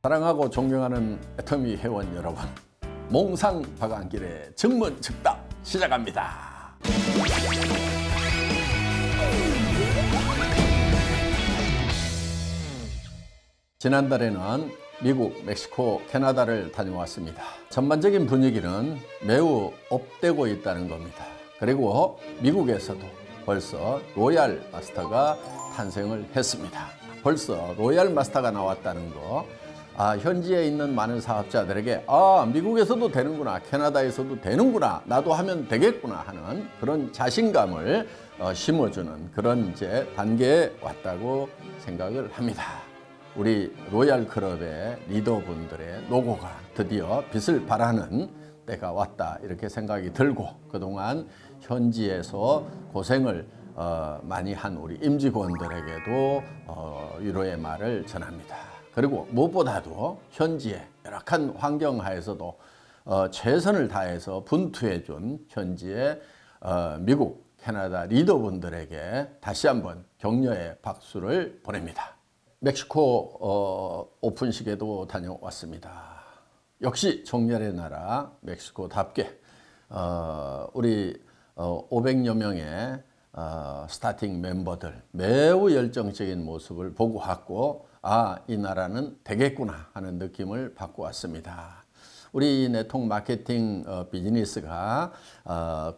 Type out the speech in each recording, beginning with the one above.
사랑하고 존경하는 애터미 회원 여러분, 몽상 박완길의 증문즉답 시작합니다. 지난달에는 미국, 멕시코, 캐나다를 다녀왔습니다. 전반적인 분위기는 매우 업되고 있다는 겁니다. 그리고 미국에서도 벌써 로얄 마스터가 탄생을 했습니다. 벌써 로얄 마스터가 나왔다는 거, 현지에 있는 많은 사업자들에게 미국에서도 되는구나, 캐나다에서도 되는구나, 나도 하면 되겠구나 하는 그런 자신감을 심어주는 그런 이제 단계에 왔다고 생각을 합니다. 우리 로얄 클럽의 리더분들의 노고가 드디어 빛을 발하는 때가 왔다, 이렇게 생각이 들고, 그동안 현지에서 고생을 많이 한 우리 임직원들에게도 위로의 말을 전합니다. 그리고 무엇보다도 현지의 열악한 환경 하에서도 최선을 다해서 분투해 준 현지의 미국, 캐나다 리더분들에게 다시 한번 격려의 박수를 보냅니다. 멕시코 오픈식에도 다녀왔습니다. 역시 정열의 나라 멕시코답게 우리 500여 명의 스타팅 멤버들 매우 열정적인 모습을 보고 왔고, 이 나라는 되겠구나 하는 느낌을 받고 왔습니다. 우리 네트워크 마케팅 비즈니스가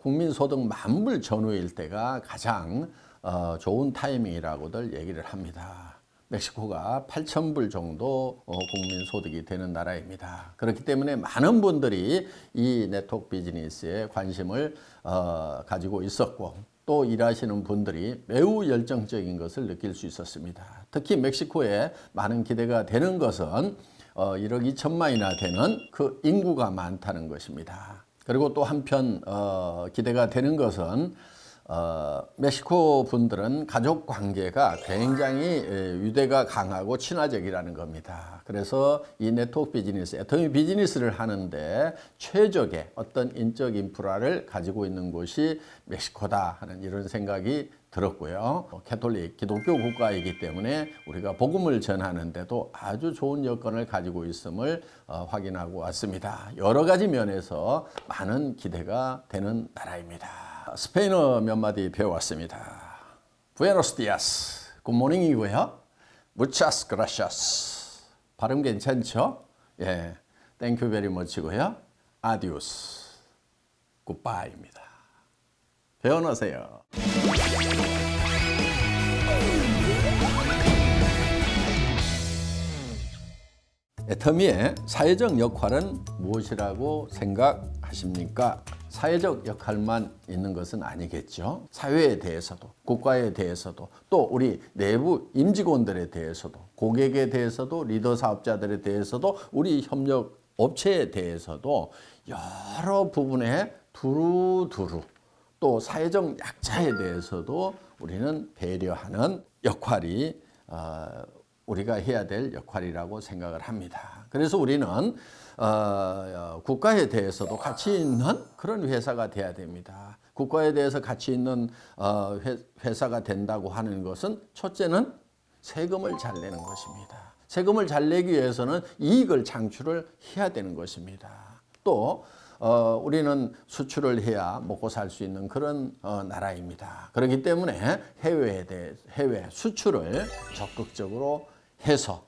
국민소득 10,000불 전후일 때가 가장 좋은 타이밍이라고들 얘기를 합니다. 멕시코가 8,000불 정도 국민소득이 되는 나라입니다. 그렇기 때문에 많은 분들이 이 네트워크 비즈니스에 관심을 가지고 있었고, 또 일하시는 분들이 매우 열정적인 것을 느낄 수 있었습니다. 특히 멕시코에 많은 기대가 되는 것은 1억 2천만이나 되는 그 인구가 많다는 것입니다. 그리고 또 한편 기대가 되는 것은 멕시코 분들은 가족 관계가 굉장히 유대가 강하고 친화적이라는 겁니다. 그래서 이 네트워크 비즈니스, 애터미 비즈니스를 하는데 최적의 어떤 인적 인프라를 가지고 있는 곳이 멕시코다 하는 이런 생각이 들었고요. 캐톨릭, 기독교 국가이기 때문에 우리가 복음을 전하는데도 아주 좋은 여건을 가지고 있음을 확인하고 왔습니다. 여러 가지 면에서 많은 기대가 되는 나라입니다. 스페인어 몇 마디 배워왔습니다. Buenos días, 굿모닝이고요. Muchas gracias. 발음 괜찮죠? 예, Thank you very much고요. Adios, goodbye입니다. 배워놓으세요. 애터미의 사회적 역할은 무엇이라고 생각하십니까? 사회적 역할만 있는 것은 아니겠죠. 사회에 대해서도, 국가에 대해서도, 또 우리 내부 임직원들에 대해서도, 고객에 대해서도, 리더 사업자들에 대해서도, 우리 협력 업체에 대해서도 여러 부분에 두루두루, 또 사회적 약자에 대해서도 우리는 배려하는 역할이 우리가 해야 될 역할이라고 생각을 합니다. 그래서 우리는 국가에 대해서도 가치 있는 그런 회사가 돼야 됩니다. 국가에 대해서 가치 있는 회사가 된다고 하는 것은 첫째는 세금을 잘 내는 것입니다. 세금을 잘 내기 위해서는 이익을 창출을 해야 되는 것입니다. 또 우리는 수출을 해야 먹고 살 수 있는 그런 나라입니다. 그렇기 때문에 해외 수출을 적극적으로 해서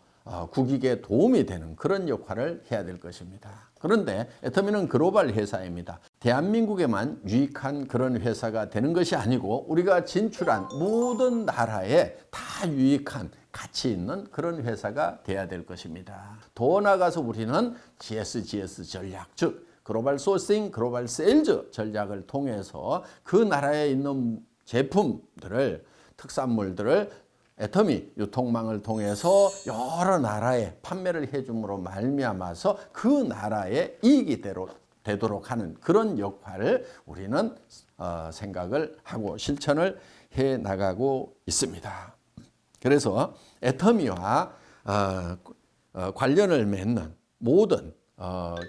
국익에 도움이 되는 그런 역할을 해야 될 것입니다. 그런데 애터미는 글로벌 회사입니다. 대한민국에만 유익한 그런 회사가 되는 것이 아니고 우리가 진출한 모든 나라에 다 유익한 가치 있는 그런 회사가 돼야 될 것입니다. 더 나아가서 우리는 GSGS 전략, 즉 글로벌 소싱, 글로벌 세일즈 전략을 통해서 그 나라에 있는 제품들을, 특산물들을 애터미 유통망을 통해서 여러 나라에 판매를 해줌으로 말미암아서 그 나라의 이익이 되도록 하는 그런 역할을 우리는 생각을 하고 실천을 해 나가고 있습니다. 그래서 애터미와 관련을 맺는 모든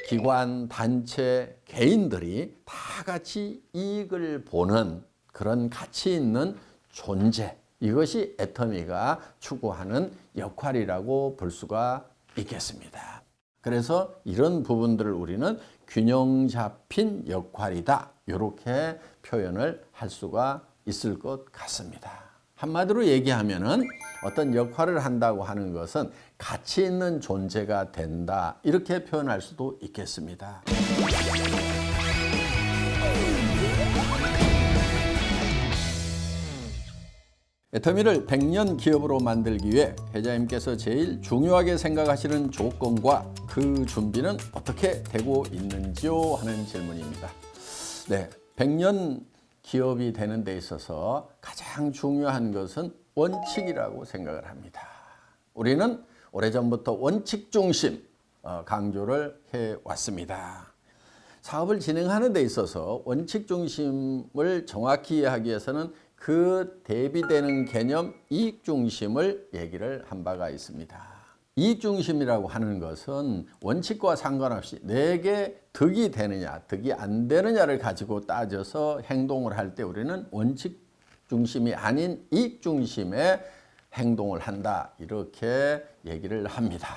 기관, 단체, 개인들이 다 같이 이익을 보는 그런 가치 있는 존재, 이것이 애터미가 추구하는 역할이라고 볼 수가 있겠습니다. 그래서 이런 부분들을 우리는 균형 잡힌 역할이다, 이렇게 표현을 할 수가 있을 것 같습니다. 한마디로 얘기하면은 어떤 역할을 한다고 하는 것은 가치 있는 존재가 된다, 이렇게 표현할 수도 있겠습니다. 애터미를 100년 기업으로 만들기 위해 회장님께서 제일 중요하게 생각하시는 조건과 그 준비는 어떻게 되고 있는지요? 하는 질문입니다. 네, 100년 기업이 되는 데 있어서 가장 중요한 것은 원칙이라고 생각을 합니다. 우리는 오래전부터 원칙 중심 강조를 해왔습니다. 사업을 진행하는 데 있어서 원칙 중심을 정확히 이해하기 위해서는 그 대비되는 개념 이익 중심을 얘기를 한 바가 있습니다. 이익 중심이라고 하는 것은 원칙과 상관없이 내게 득이 되느냐, 득이 안 되느냐를 가지고 따져서 행동을 할 때 우리는 원칙 중심이 아닌 이익 중심의 행동을 한다, 이렇게 얘기를 합니다.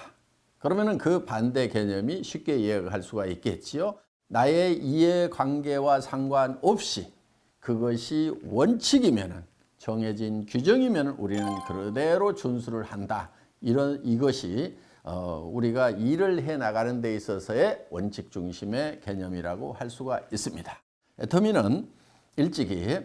그러면 그 반대 개념이 쉽게 이해할 수가 있겠지요. 나의 이해관계와 상관없이 그것이 원칙이면, 정해진 규정이면 우리는 그대로 준수를 한다. 이것이 우리가 일을 해 나가는 데 있어서의 원칙 중심의 개념이라고 할 수가 있습니다. 애터미는 일찍이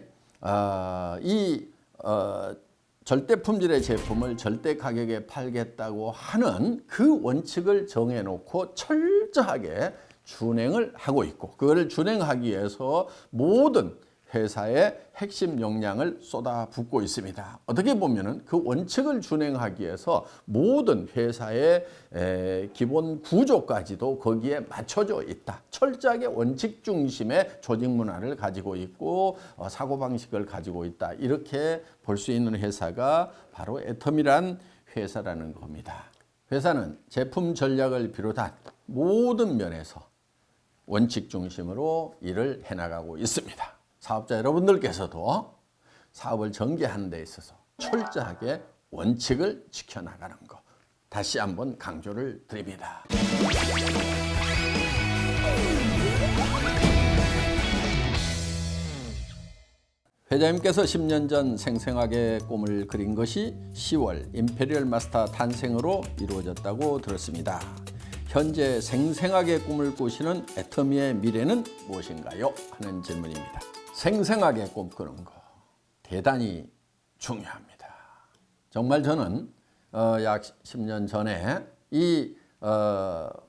절대 품질의 제품을 절대 가격에 팔겠다고 하는 그 원칙을 정해놓고 철저하게 준행을 하고 있고, 그거를 준행하기 위해서 모든 회사의 핵심 역량을 쏟아붓고 있습니다. 어떻게 보면은 그 원칙을 준행하기 위해서 모든 회사의 기본 구조까지도 거기에 맞춰져 있다. 철저하게 원칙 중심의 조직 문화를 가지고 있고 사고방식을 가지고 있다. 이렇게 볼 수 있는 회사가 바로 애터미란 회사라는 겁니다. 회사는 제품 전략을 비롯한 모든 면에서 원칙 중심으로 일을 해나가고 있습니다. 사업자 여러분들께서도 사업을 전개하는 데 있어서 철저하게 원칙을 지켜나가는 것, 다시 한번 강조를 드립니다. 회장님께서 10년 전 생생하게 꿈을 그린 것이 10월 임페리얼 마스터 탄생으로 이루어졌다고 들었습니다. 현재 생생하게 꿈을 꾸시는 애터미의 미래는 무엇인가요? 하는 질문입니다. 생생하게 꿈꾸는 거 대단히 중요합니다. 정말 저는 약 10년 전에 이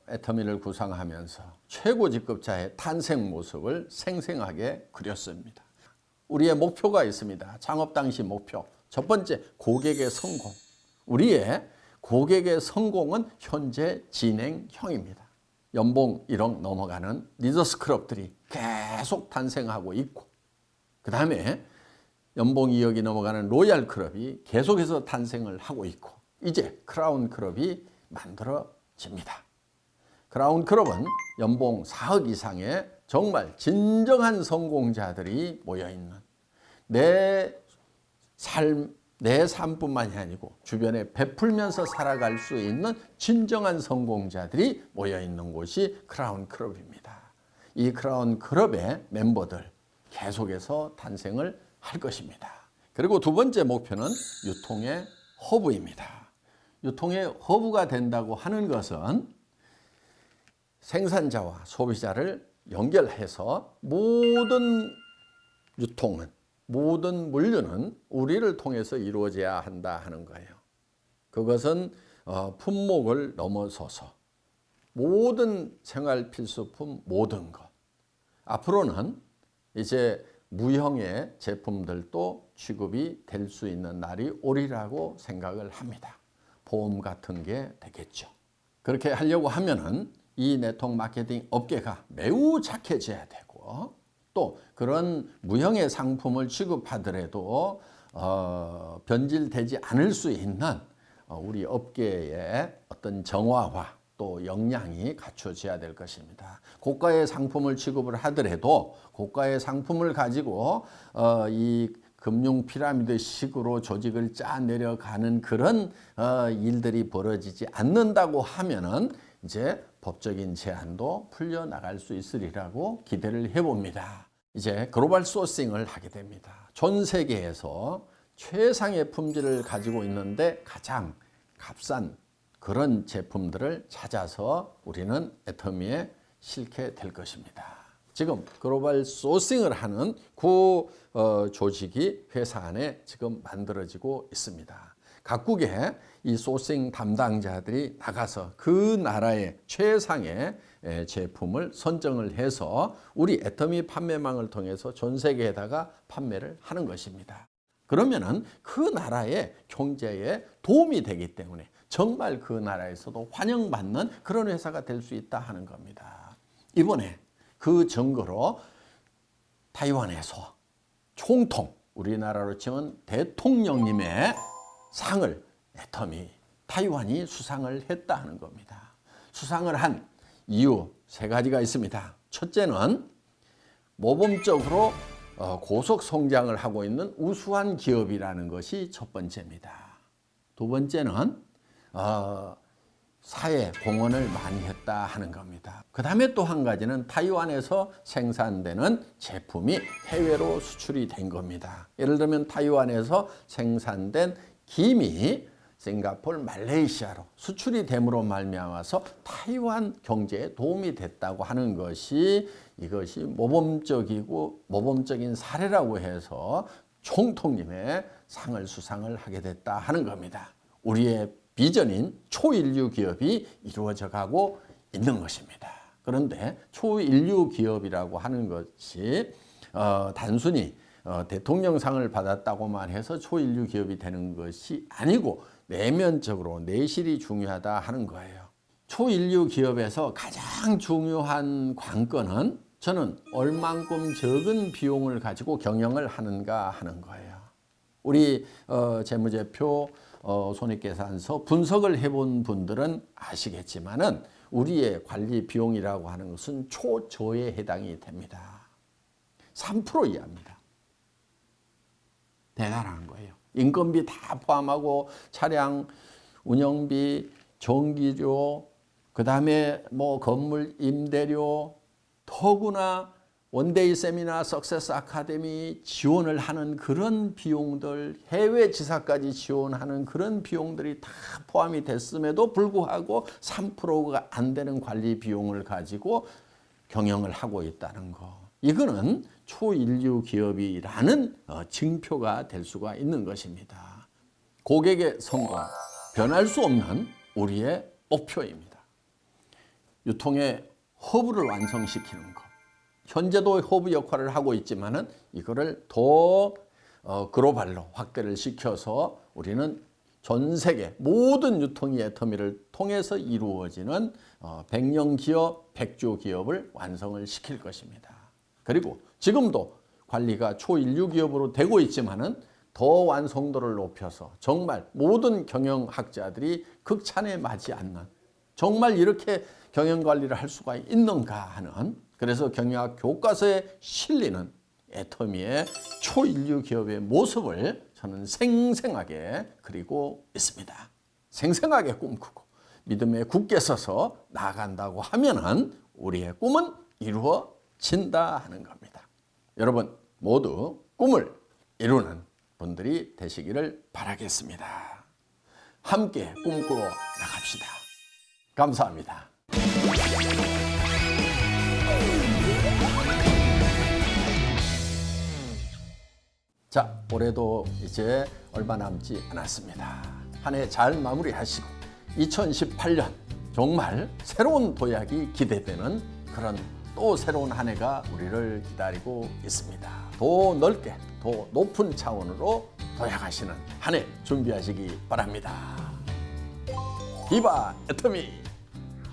애터미를 구상하면서 최고 직급자의 탄생 모습을 생생하게 그렸습니다. 우리의 목표가 있습니다. 창업 당시 목표. 첫 번째, 고객의 성공. 우리의 고객의 성공은 현재 진행형입니다. 연봉 1억 넘어가는 리더스 클럽들이 계속 탄생하고 있고, 그 다음에 연봉 2억이 넘어가는 로얄 클럽이 계속해서 탄생을 하고 있고, 이제 크라운 클럽이 만들어집니다. 크라운 클럽은 연봉 4억 이상의 정말 진정한 성공자들이 모여있는, 내 삶뿐만이 아니고 주변에 베풀면서 살아갈 수 있는 진정한 성공자들이 모여있는 곳이 크라운 클럽입니다. 이 크라운 클럽의 멤버들 계속해서 탄생을 할 것입니다. 그리고 두 번째 목표는 유통의 허브입니다. 유통의 허브가 된다고 하는 것은 생산자와 소비자를 연결해서 모든 유통은, 모든 물류는 우리를 통해서 이루어져야 한다 하는 거예요. 그것은 품목을 넘어서서 모든 생활 필수품, 모든 것. 앞으로는 이제 무형의 제품들도 취급이 될 수 있는 날이 오리라고 생각을 합니다. 보험 같은 게 되겠죠. 그렇게 하려고 하면은 이 네트워크 마케팅 업계가 매우 착해져야 되고, 또 그런 무형의 상품을 취급하더라도 변질되지 않을 수 있는 우리 업계의 어떤 정화와 또 역량이 갖춰져야 될 것입니다. 고가의 상품을 취급을 하더라도 고가의 상품을 가지고 이 금융 피라미드 식으로 조직을 짜 내려가는 그런 일들이 벌어지지 않는다고 하면은 이제 법적인 제한도 풀려나갈 수 있으리라고 기대를 해봅니다. 이제 글로벌 소싱을 하게 됩니다. 전 세계에서 최상의 품질을 가지고 있는데 가장 값싼 그런 제품들을 찾아서 우리는 애터미에 싣게 될 것입니다. 지금 글로벌 소싱을 하는 조직이 회사 안에 지금 만들어지고 있습니다. 각국의 이 소싱 담당자들이 나가서 그 나라의 최상의 제품을 선정을 해서 우리 애터미 판매망을 통해서 전 세계에다가 판매를 하는 것입니다. 그러면은 그 나라의 경제에 도움이 되기 때문에 정말 그 나라에서도 환영받는 그런 회사가 될 수 있다 하는 겁니다. 이번에 그 증거로 타이완에서 총통, 우리나라로 치면 대통령님의 상을 애터미 타이완이 수상을 했다 하는 겁니다. 수상을 한 이유 3가지가 있습니다. 첫째는 모범적으로 고속 성장을 하고 있는 우수한 기업이라는 것이 첫 번째입니다. 두 번째는 사회 공헌을 많이 했다 하는 겁니다. 그 다음에 또 한 가지는 타이완에서 생산되는 제품이 해외로 수출이 된 겁니다. 예를 들면 타이완에서 생산된 김이 싱가포르, 말레이시아로 수출이 됨으로 말미암아서 타이완 경제에 도움이 됐다고 하는 것이 이것이 모범적인 사례라고 해서 총통님의 상을 수상을 하게 됐다 하는 겁니다. 우리의 비전인 초인류 기업이 이루어져 가고 있는 것입니다. 그런데 초인류 기업이라고 하는 것이 단순히 대통령상을 받았다고만 해서 초인류 기업이 되는 것이 아니고 내면적으로 내실이 중요하다 하는 거예요. 초인류 기업에서 가장 중요한 관건은 저는 얼만큼 적은 비용을 가지고 경영을 하는가 하는 거예요. 우리 재무제표 손익계산서 분석을 해본 분들은 아시겠지만은 우리의 관리 비용이라고 하는 것은 초저에 해당이 됩니다. 3% 이하입니다. 대단한 거예요. 인건비 다 포함하고 차량 운영비, 전기료, 그 다음에 뭐 건물 임대료, 더구나 원데이 세미나, 석세스 아카데미 지원을 하는 그런 비용들, 해외 지사까지 지원하는 그런 비용들이 다 포함이 됐음에도 불구하고 3%가 안 되는 관리 비용을 가지고 경영을 하고 있다는 거. 이거는 초인류 기업이라는 증표가 될 수가 있는 것입니다. 고객의 성공, 변할 수 없는 우리의 목표입니다. 유통의 허브를 완성시키는 것. 현재도 허브 역할을 하고 있지만은 이거를 더 글로벌로 확대를 시켜서 우리는 전 세계 모든 유통의 애터미를 통해서 이루어지는 100년 기업, 100조 기업을 완성을 시킬 것입니다. 그리고 지금도 관리가 초인류 기업으로 되고 있지만은 더 완성도를 높여서 정말 모든 경영학자들이 극찬에 맞지 않는 정말 이렇게 경영관리를 할 수가 있는가 하는 그래서 경영학 교과서에 실리는 애터미의 초인류 기업의 모습을 저는 생생하게 그리고 있습니다. 생생하게 꿈꾸고 믿음에 굳게 서서 나아간다고 하면은 우리의 꿈은 이루어진다 하는 겁니다. 여러분 모두 꿈을 이루는 분들이 되시기를 바라겠습니다. 함께 꿈꾸어 나갑시다. 감사합니다. 자, 올해도 이제 얼마 남지 않았습니다. 한 해 잘 마무리하시고 2018년 정말 새로운 도약이 기대되는 그런 또 새로운 한 해가 우리를 기다리고 있습니다. 더 넓게, 더 높은 차원으로 도약하시는 한 해 준비하시기 바랍니다. 비바 애터미!